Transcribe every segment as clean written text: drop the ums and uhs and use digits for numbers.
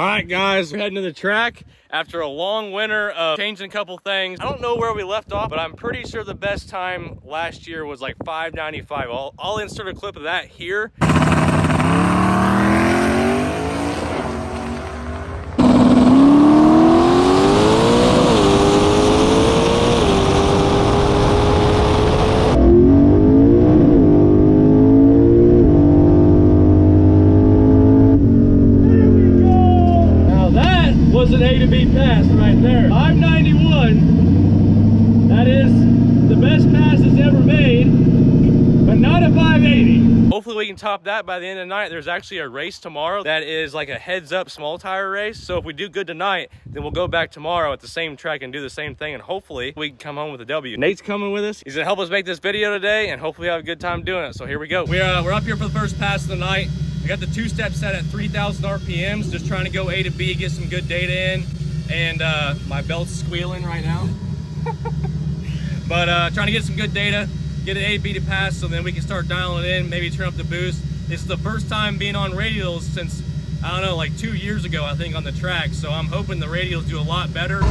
All right, guys, we're heading to the track after a long winter of changing a couple things. I don't know where we left off, but I'm pretty sure the best time last year was like 5:95. I'll insert a clip of that here. Was an A to B pass right there. 591. That is the best pass it's ever made, but not a 580. Hopefully we can top that by the end of the night. There's actually a race tomorrow that is like a heads up small tire race. So if we do good tonight, then we'll go back tomorrow at the same track and do the same thing, and hopefully we can come home with a W. Nate's coming with us. He's gonna help us make this video today, and hopefully have a good time doing it. So here we go. We're up here for the first pass of the night. I got the two-step set at 3,000 RPMs, just trying to go A to B, get some good data in, and my belt's squealing right now. But trying to get some good data, get an A to B to pass, so then we can start dialing it in, maybe turn up the boost. This is the first time being on radials since, I don't know, like 2 years ago, I think, on the track, so I'm hoping the radials do a lot better.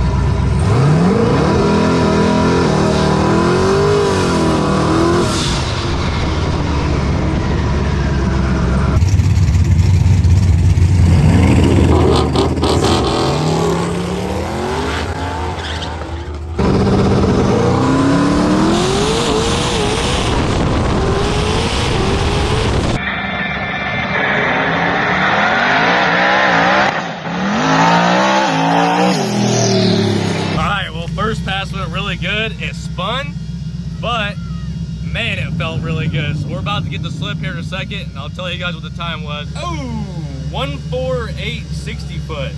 Good. It spun, but man, it felt really good. So we're about to get the slip here in a second, and I'll tell you guys what the time was. Oh, 148.60 foot.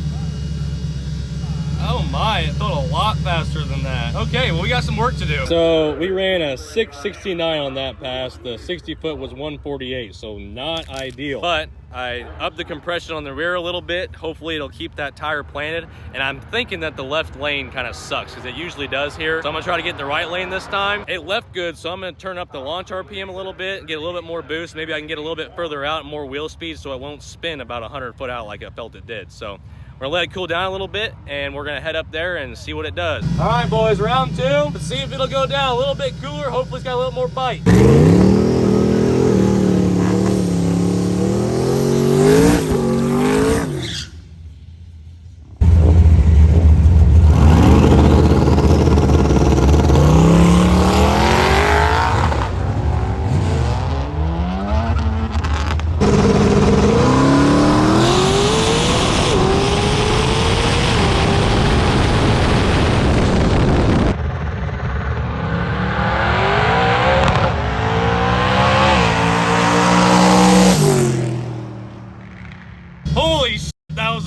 Oh my, it felt a lot faster than that. Okay, well, we got some work to do. So we ran a 669 on that pass. The 60 foot was 148, so not ideal. But I upped the compression on the rear a little bit. Hopefully it'll keep that tire planted. And I'm thinking that the left lane kind of sucks, because it usually does here. So I'm gonna try to get in the right lane this time. It left good, so I'm gonna turn up the launch RPM a little bit and get a little bit more boost. Maybe I can get a little bit further out and more wheel speed so it won't spin about 100 foot out like I felt it did. So we're gonna let it cool down a little bit, and we're gonna head up there and see what it does. All right, boys, round two. Let's see if it'll go down a little bit cooler. Hopefully it's got a little more bite.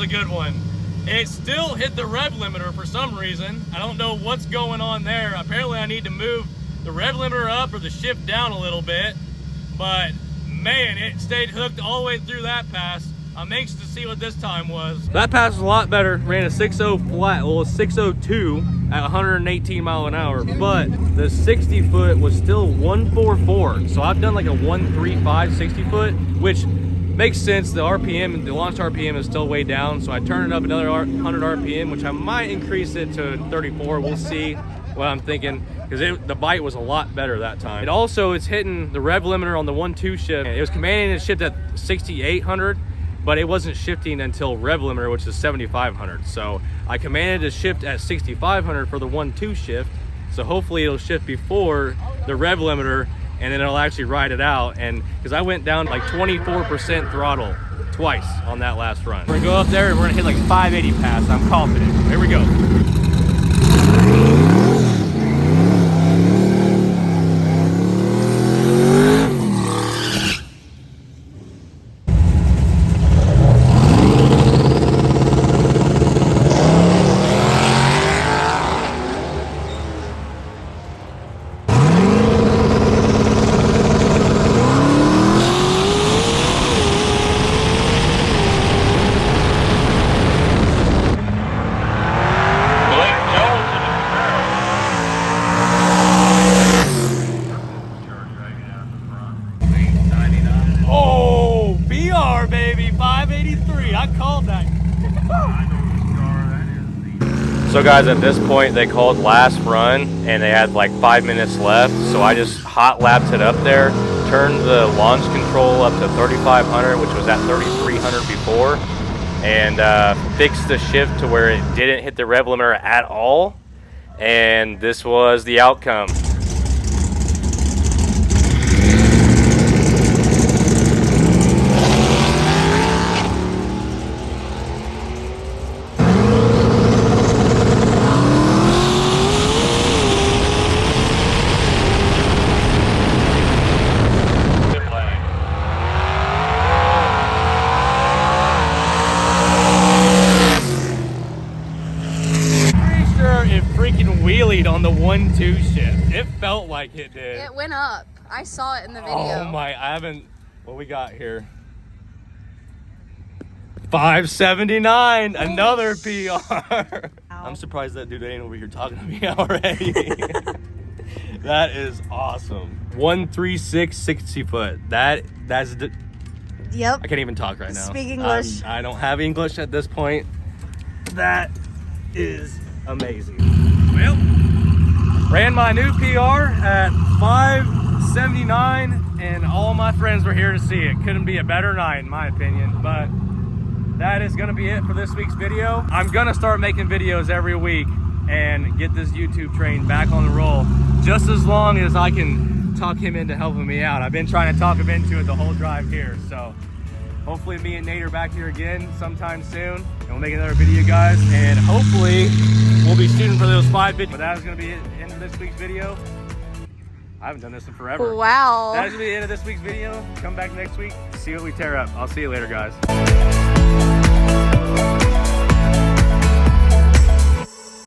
A good one. It still hit the rev limiter for some reason. I don't know what's going on there. Apparently I need to move the rev limiter up or the shift down a little bit, but man, it stayed hooked all the way through that pass. I'm anxious to see what this time was. That pass was a lot better. Ran a 6.0 flat, well, a 6.02 at 118 mile an hour, but the 60 foot was still 144. So I've done like a 135 60 foot, which makes sense. The RPM, the launch RPM is still way down, so I turn it up another 100 RPM, which I might increase it to 34. We'll see what I'm thinking, because the bite was a lot better that time. It also is hitting the rev limiter on the 1-2 shift. It was commanding to shift at 6,800, but it wasn't shifting until rev limiter, which is 7,500. So I commanded to shift at 6,500 for the 1-2 shift. So hopefully it'll shift before the rev limiter, and then it'll actually ride it out. And because I went down like 24% throttle twice on that last run. We're gonna go up there and we're gonna hit like 580 pass. I'm confident. Here we go. So guys, at this point they called last run and they had like 5 minutes left, so I just hot lapped it up there, turned the launch control up to 3500, which was at 3300 before, and fixed the shift to where it didn't hit the rev limiter at all, and this was the outcome. Wheelied on the 1-2 shift. It felt like it did. It went up. I saw it in the video. Oh my, I haven't, what we got here? 579, another PR. I'm surprised that dude ain't over here talking to me already. That is awesome. 136 60 foot. That's the, yep. I can't even talk right now. Speak English. I don't have English at this point. That is amazing. Well, ran my new PR at 579 and all my friends were here to see it. Couldn't be a better night in my opinion, but that is gonna be it for this week's video. I'm gonna start making videos every week and get this YouTube train back on the roll, just as long as I can talk him into helping me out. I've been trying to talk him into it the whole drive here, so hopefully me and Nate are back here again sometime soon, and we'll make another video, guys, and hopefully we'll be shooting for those 5 videos. But that is going to be the end of this week's video. I haven't done this in forever. Wow. That is going to be the end of this week's video. Come back next week to see what we tear up. I'll see you later, guys.